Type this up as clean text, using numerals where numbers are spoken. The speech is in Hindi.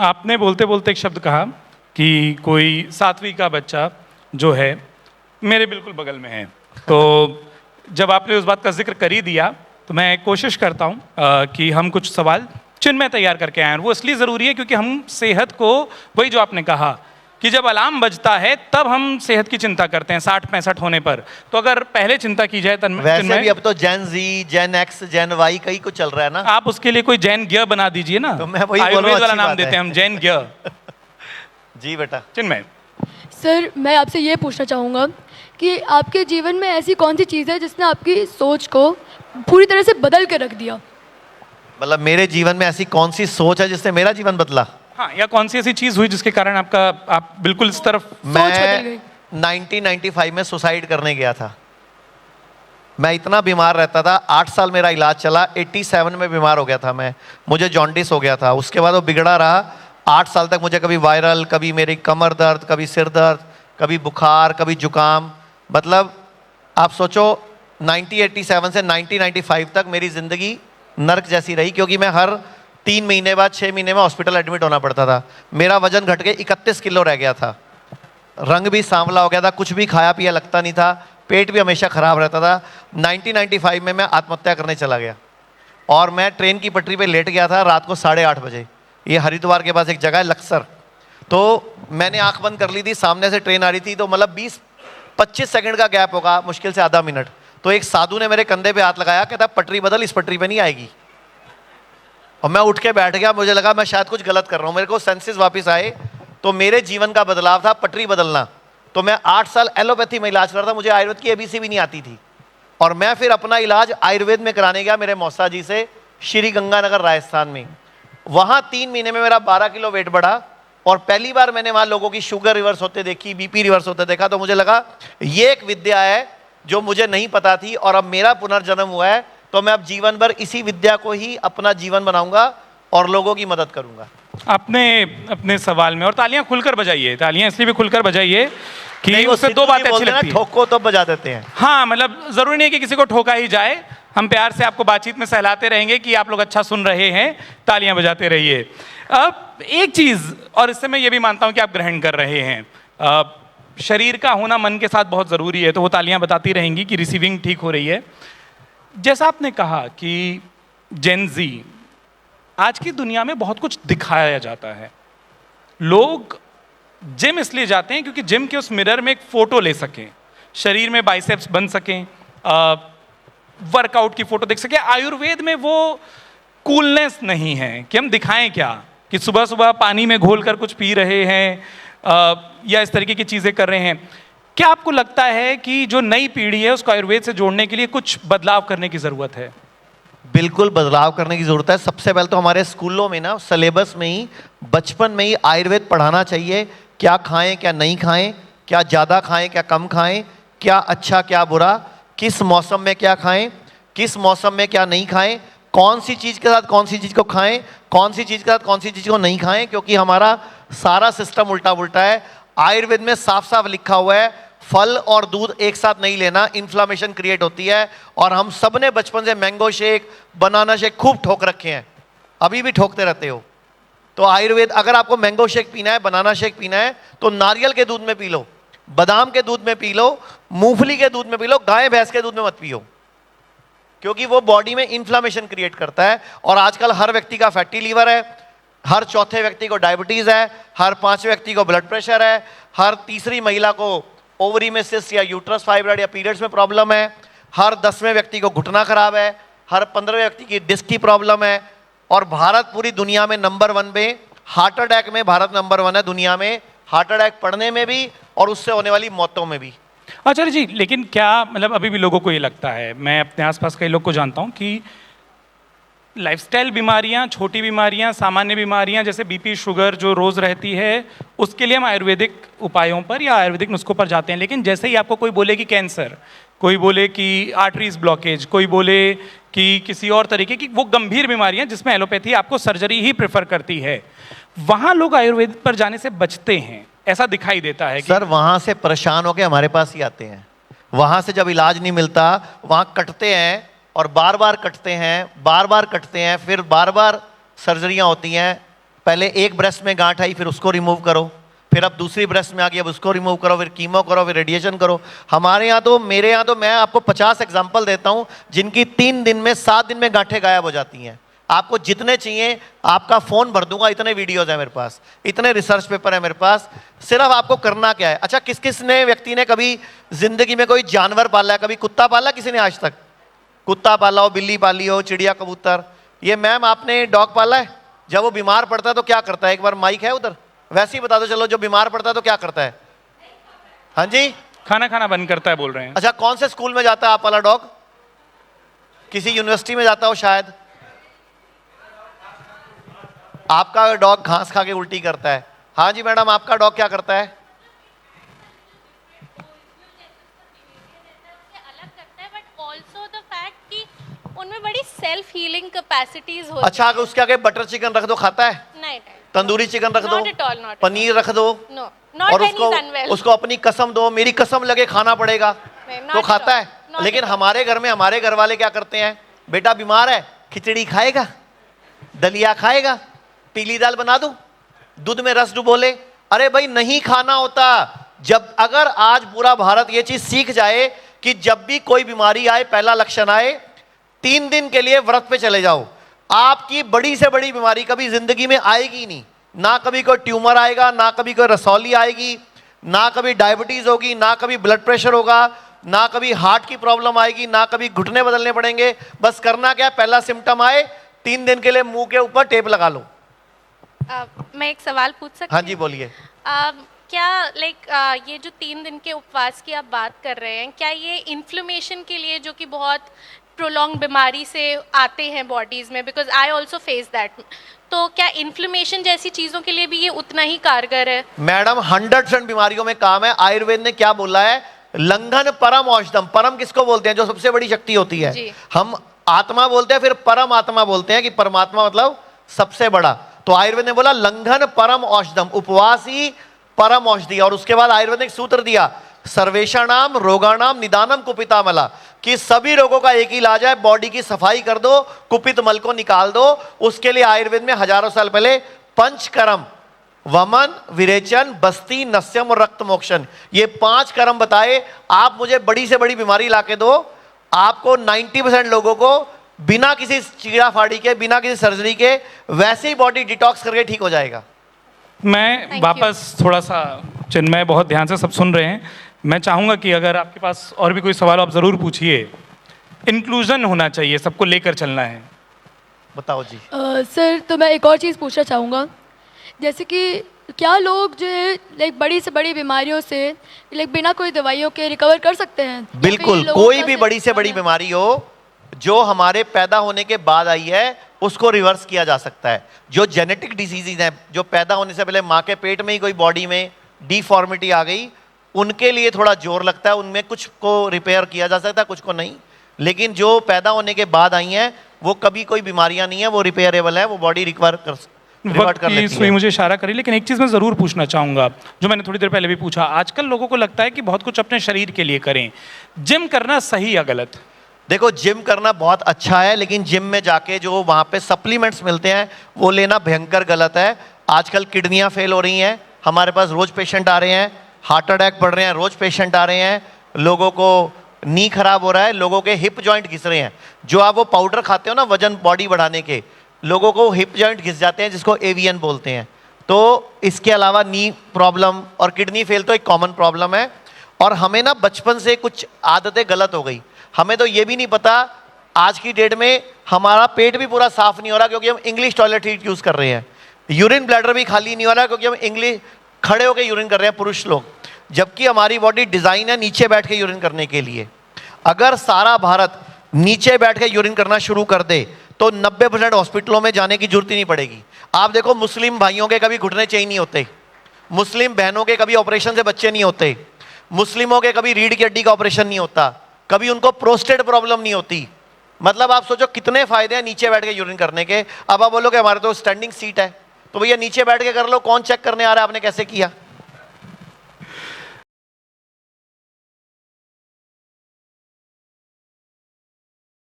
आपने बोलते बोलते एक शब्द कहा कि कोई 7वीं का बच्चा जो है मेरे बिल्कुल बगल में है। तो जब आपने उस बात का जिक्र कर ही दिया तो मैं कोशिश करता हूँ कि हम कुछ सवाल चिन्ह में तैयार करके आए। और वो इसलिए ज़रूरी है क्योंकि हम सेहत को, वही जो आपने कहा कि जब अलार्म बजता है तब हम सेहत की चिंता करते हैं 60-65 होने पर। तो अगर पहले चिंता की जाए तब वैसे भी अब तो जेन जी, जेन एक्स, जेन वाई कई कुछ चल रहा है ना। आप उसके लिए कोई जैन गियर बना दीजिए ना। तो मैं वही आयुर्वेद वाला नाम देते हैं हम, जैन गियर। जी बेटा। चिन्मय सर, मैं आपसे ये पूछना चाहूँगा कि आपके जीवन में ऐसी कौन सी चीज़ है जिसने आपकी सोच को पूरी तरह से बदल के रख दिया? मतलब मेरे जीवन में ऐसी कौन सी सोच है जिसने मेरा जीवन बदला? हाँ, या कौन सी ऐसी चीज हुई जिसके कारण आप बिल्कुल इस तरफ बदल मैं गई। 1995 में सुसाइड करने गया था। मैं इतना बीमार रहता था, 8 साल मेरा इलाज चला, 87 में बीमार हो गया था मैं। मुझे जॉन्डिस हो गया था, उसके बाद वो बिगड़ा रहा 8 साल तक। मुझे कभी वायरल, कभी मेरी कमर दर्द, कभी सिर दर्द, कभी बुखार, कभी जुकाम। मतलब आप सोचो 1987 से 1995 तक मेरी ज़िंदगी नर्क जैसी रही, क्योंकि मैं हर 3 महीने बाद 6 महीने में हॉस्पिटल एडमिट होना पड़ता था। मेरा वजन घट के 31 किलो रह गया था, रंग भी सांवला हो गया था, कुछ भी खाया पिया लगता नहीं था, पेट भी हमेशा ख़राब रहता था। 1995 में मैं आत्महत्या करने चला गया और मैं ट्रेन की पटरी पे लेट गया था रात को 8:30 बजे। ये हरिद्वार के पास एक जगह है लक्सर। तो मैंने आंख बंद कर ली थी, सामने से ट्रेन आ रही थी, तो मतलब 20-25 सेकंड का गैप होगा, मुश्किल से आधा मिनट। तो एक साधु ने मेरे कंधे पे हाथ लगाया, कहता पटरी बदल, इस पटरी पे नहीं आएगी। और मैं उठ के बैठ गया, मुझे लगा मैं शायद कुछ गलत कर रहा हूँ। मेरे को सेंसेस वापस आए, तो मेरे जीवन का बदलाव था पटरी बदलना। तो मैं 8 साल एलोपैथी में इलाज कर रहा था, मुझे आयुर्वेद की एबीसी भी नहीं आती थी। और मैं फिर अपना इलाज आयुर्वेद में कराने गया मेरे मौसा जी से, श्री गंगानगर राजस्थान में। वहाँ 3 महीने में मेरा 12 किलो वेट बढ़ा और पहली बार मैंने वहाँ लोगों की शुगर रिवर्स होते देखी, बीपी रिवर्स होते देखा। तो मुझे लगा ये एक विद्या है जो मुझे नहीं पता थी और अब मेरा पुनर्जन्म हुआ है, तो मैं अब जीवन भर इसी विद्या को ही अपना जीवन बनाऊंगा और लोगों की मदद करूंगा। आपने अपने सवाल में, और तालियां खुलकर बजाइए, तालियां इसलिए भी खुलकर बजाइए कि वो उससे 2 बातें अच्छी लगती हैं। ठोको तो बजा देते हैं। हाँ, मतलब जरूरी नहीं कि किसी को ठोका ही जाए। हम प्यार से आपको बातचीत में सहलाते रहेंगे कि आप लोग अच्छा सुन रहे हैं, तालियां बजाते रहिए। अब एक चीज, और इससे मैं ये भी मानता हूं कि आप ग्रहण कर रहे हैं, शरीर का होना मन के साथ बहुत जरूरी है, तो वो तालियां बताती रहेंगी कि रिसीविंग ठीक हो रही है। जैसा आपने कहा कि जेन जी, आज की दुनिया में बहुत कुछ दिखाया जाता है। लोग जिम इसलिए जाते हैं क्योंकि जिम के उस मिरर में एक फोटो ले सकें, शरीर में बाइसेप्स बन सकें, वर्कआउट की फोटो देख सकें। आयुर्वेद में वो कूलनेस नहीं है कि हम दिखाएं क्या, कि सुबह सुबह पानी में घोलकर कुछ पी रहे हैं या इस तरीके की चीजें कर रहे हैं। क्या आपको लगता है कि जो नई पीढ़ी है उसको आयुर्वेद से जोड़ने के लिए कुछ बदलाव करने की जरूरत है? बिल्कुल बदलाव करने की जरूरत है। सबसे पहले तो हमारे स्कूलों में ना, सिलेबस में ही, बचपन में ही आयुर्वेद पढ़ाना चाहिए। क्या खाएं क्या नहीं खाएं, क्या ज़्यादा खाएं क्या कम खाएं, क्या अच्छा क्या बुरा, किस मौसम में क्या खाएं, किस मौसम में क्या नहीं खाएं, कौन सी चीज़ के साथ कौन सी चीज़ को खाएं, कौन सी चीज़ के साथ कौन सी चीज़ को नहीं खाएं, क्योंकि हमारा सारा सिस्टम उल्टा पुल्टा है। आयुर्वेद में साफ साफ लिखा हुआ है फल और दूध एक साथ नहीं लेना, इन्फ्लामेशन क्रिएट होती है। और हम सब ने बचपन से मैंगो शेक, बनाना शेक खूब ठोक रखे हैं, अभी भी ठोकते रहते हो। तो आयुर्वेद, अगर आपको मैंगो शेक पीना है, बनाना शेक पीना है, तो नारियल के दूध में पी लो, बादाम के दूध में पी लो, मूंगफली के दूध में पी लो, गाय भैंस के दूध में मत पियो, क्योंकि वो बॉडी में इन्फ्लामेशन क्रिएट करता है। और आजकल हर व्यक्ति का फैटी लीवर है, हर चौथे व्यक्ति को डायबिटीज है, हर 5वें व्यक्ति को ब्लड प्रेशर है, हर तीसरी महिला को ओवरी में सिस्ट या यूट्रस फाइब्रॉइड या पीरियड्स में प्रॉब्लम है, हर 10वें व्यक्ति को घुटना खराब है, हर 15वें व्यक्ति की डिस्क की प्रॉब्लम है। और भारत पूरी दुनिया में नंबर 1 में, हार्ट अटैक में भारत नंबर 1 है दुनिया में, हार्ट अटैक पड़ने में भी और उससे होने वाली मौतों में भी। आचार्य जी, लेकिन क्या मतलब अभी भी लोगों को ये लगता है, मैं अपने आसपास कई लोग को जानता हूँ कि लाइफस्टाइल बीमारियां, छोटी बीमारियां, सामान्य बीमारियां जैसे बीपी, शुगर जो रोज रहती है, उसके लिए हम आयुर्वेदिक उपायों पर या आयुर्वेदिक नुस्खों पर जाते हैं। लेकिन जैसे ही आपको कोई बोले कि कैंसर, कोई बोले कि आर्टरीज ब्लॉकेज, कोई बोले कि किसी और तरीके की वो गंभीर बीमारियां जिसमें एलोपैथी आपको सर्जरी ही प्रेफर करती है, वहां लोग आयुर्वेद पर जाने से बचते हैं, ऐसा दिखाई देता है। सर, वहां से परेशान होकर हमारे पास ही आते हैं। वहां से जब इलाज नहीं मिलता, वहां कटते हैं और बार बार कटते हैं, बार बार कटते हैं, फिर बार बार सर्जरियां होती हैं, पहले एक ब्रेस्ट में गांठ आई, फिर उसको रिमूव करो, फिर अब दूसरी ब्रेस्ट में आ गई, अब उसको रिमूव करो, फिर कीमो करो, फिर रेडिएशन करो। हमारे यहाँ तो, मेरे यहाँ तो मैं आपको 50 एग्जाम्पल देता हूँ जिनकी 3 दिन में 7 दिन में गांठें गायब हो जाती हैं। आपको जितने चाहिए आपका फ़ोन भर दूंगा, इतने वीडियोज़ हैं मेरे पास, इतने रिसर्च पेपर है मेरे पास। सिर्फ आपको करना क्या है। अच्छा, किस किस ने व्यक्ति ने कभी जिंदगी में कोई जानवर पाला है? कभी कुत्ता पाला किसी ने आज तक? कुत्ता पाला हो, बिल्ली पाली हो, चिड़िया, कबूतर। ये मैम आपने डॉग पाला है? जब वो बीमार पड़ता है तो क्या करता है? एक बार माइक है उधर, वैसे ही बता दो चलो। जो बीमार पड़ता है तो क्या करता है? हाँ जी, खाना खाना बंद करता है बोल रहे हैं। अच्छा, कौन से स्कूल में जाता है आप वाला डॉग? किसी यूनिवर्सिटी में जाता हो शायद। आपका डॉग घास खा के उल्टी करता है। हाँ जी मैडम, आपका डॉग क्या करता है? उनमें बड़ी सेल्फ हीलिंग कैपेसिटीज होती अच्छा, अगर उसके आगे बटर चिकन रख दो खाता है? नहीं, तंदूरी चिकन रख दो, Not at all, not at paneer रख दो, नो, नॉट और व्हेन ही उसको इज अनवेल। उसको अपनी कसम दो, मेरी कसम लगे खाना पड़ेगा, नहीं, not तो at खाता all, है। not लेकिन at all। हमारे घर में हमारे घर वाले क्या करते हैं? बेटा बीमार है, खिचड़ी खाएगा, दलिया खाएगा, पीली दाल बना दूं, दूध में रस डुबो ले। अरे भाई, नहीं खाना होता। जब अगर आज पूरा भारत ये चीज सीख जाए कि जब भी कोई बीमारी आए, पहला लक्षण आए, 3 दिन के लिए व्रत पे चले जाओ, आपकी बड़ी से बड़ी बीमारी कभी जिंदगी में आएगी नहीं। ना कभी कोई ट्यूमर आएगा, ना कभी कोई रसौली आएगी, ना कभी डायबिटीज होगी, ना कभी ब्लड प्रेशर होगा, ना कभी हार्ट की प्रॉब्लम आएगी, ना कभी घुटने बदलने पड़ेंगे। बस करना क्या है, पहला सिम्टम आए 3 दिन के लिए मुंह के ऊपर टेप लगा लो। मैं एक सवाल पूछ सकती हाँ हूँ? जी बोलिए। क्या ये जो 3 दिन के उपवास की आप बात कर रहे हैं, क्या ये इन्फ्लेमेशन के लिए, जो कि बहुत प्रोलॉन्ग बीमारी से आते हैं बॉडीज में, because I also face that, तो क्या इन्फ्लेमेशन जैसी चीज़ों के लिए भी ये उतना ही कारगर है? मैडम 100% बीमारियों में काम है। आयुर्वेद ने क्या बोला है? लंघन परम औषधम। परम किसको बोलते हैं? जो सबसे बड़ी शक्ति होती है। जी। हम आत्मा बोलते हैं, फिर परम आत्मा बोलते हैं, कि परमात्मा मतलब सबसे बड़ा। तो आयुर्वेद ने बोला लंघन परम औषधम, उपवास ही परम औषधि। और उसके बाद आयुर्वेद ने एक सूत्र दिया, सर्वेषाणाम रोगाणाम निदानम कुपिता मला, कि सभी रोगों का एक ही इलाज है, बॉडी की सफाई कर दो, कुपित मल को निकाल दो। उसके लिए आयुर्वेद में हजारों साल पहले पंचकर्म, वमन, विरेचन, बस्ती, नस्यम और रक्त मोक्षण, ये 5 कर्म बताए। आप मुझे बड़ी से बड़ी बीमारी लाके दो, आपको 90% लोगों को बिना किसी चीड़ा फाड़ी के, बिना किसी सर्जरी के, वैसे ही बॉडी डिटॉक्स करके ठीक हो जाएगा। मैं Thank वापस थोड़ा सा, चिन्मय बहुत ध्यान से सब सुन रहे हैं, मैं चाहूँगा कि अगर आपके पास और भी कोई सवाल हो आप ज़रूर पूछिए। इंक्लूजन होना चाहिए, सबको लेकर चलना है। बताओ जी। सर, तो मैं एक और चीज़ पूछना चाहूँगा, जैसे कि क्या लोग जो है लाइक बड़ी से बड़ी बीमारियों से लाइक बिना कोई दवाइयों के रिकवर कर सकते हैं? या बिल्कुल, फिर लोगों कोई का भी सिर्फ बड़ी से बड़ी खाना- बीमारी हो जो हमारे पैदा होने के बाद आई है, उसको रिवर्स किया जा सकता है। जो जेनेटिक डिजीजेज हैं, जो पैदा होने से पहले माँ के पेट में ही कोई बॉडी में डिफॉर्मिटी आ गई, उनके लिए थोड़ा जोर लगता है, उनमें कुछ को रिपेयर किया जा सकता है, कुछ को नहीं। लेकिन जो पैदा होने के बाद आई हैं, वो कभी कोई बीमारियां नहीं है, वो रिपेयरेबल है, वो बॉडी रिवर्ट वक्त कर की लेती सुई है। मुझे इशारा करी, लेकिन एक चीज़ मैं ज़रूर पूछना चाहूँगा, जो मैंने थोड़ी देर पहले भी पूछा। आजकल लोगों को लगता है कि बहुत कुछ अपने शरीर के लिए करें, जिम करना सही या गलत? देखो, जिम करना बहुत अच्छा है, लेकिन जिम में जाके जो वहाँ पे सप्लीमेंट्स मिलते हैं वो लेना भयंकर गलत है। आजकल किडनियाँ फेल हो रही हैं, हमारे पास रोज पेशेंट आ रहे हैं, हार्ट अटैक बढ़ रहे हैं, रोज पेशेंट आ रहे हैं, लोगों को नी खराब हो रहा है, लोगों के हिप जॉइंट घिस रहे हैं। जो आप वो पाउडर खाते हो ना वजन बॉडी बढ़ाने के, लोगों को हिप जॉइंट घिस जाते हैं, जिसको एवीएन बोलते हैं। तो इसके अलावा नी प्रॉब्लम और किडनी फेल तो एक कॉमन प्रॉब्लम है। और हमें ना बचपन से कुछ आदतें गलत हो गई। हमें तो ये भी नहीं पता, आज की डेट में हमारा पेट भी पूरा साफ नहीं हो रहा क्योंकि हम इंग्लिश टॉयलेट यूज कर रहे हैं। यूरिन ब्लैडर भी खाली नहीं हो रहा क्योंकि हम इंग्लिश खड़े होकर यूरिन कर रहे हैं पुरुष लोग, जबकि हमारी बॉडी डिजाइन है नीचे बैठ के यूरिन करने के लिए। अगर सारा भारत नीचे बैठ के यूरिन करना शुरू कर दे तो 90% हॉस्पिटलों में जाने की जरूरत ही नहीं पड़ेगी। आप देखो, मुस्लिम भाइयों के कभी घुटने चाहिए नहीं होते, मुस्लिम बहनों के कभी ऑपरेशन से बच्चे नहीं होते, मुस्लिमों के कभी रीढ़ की हड्डी का ऑपरेशन नहीं होता, कभी उनको प्रोस्टेट प्रॉब्लम नहीं होती। मतलब आप सोचो कितने फायदे हैं नीचे बैठ के यूरिन करने के। अब आप बोलोगे हमारे तो स्टैंडिंग सीट है, तो भैया नीचे बैठ के कर लो, कौन चेक करने आ रहा है आपने कैसे किया।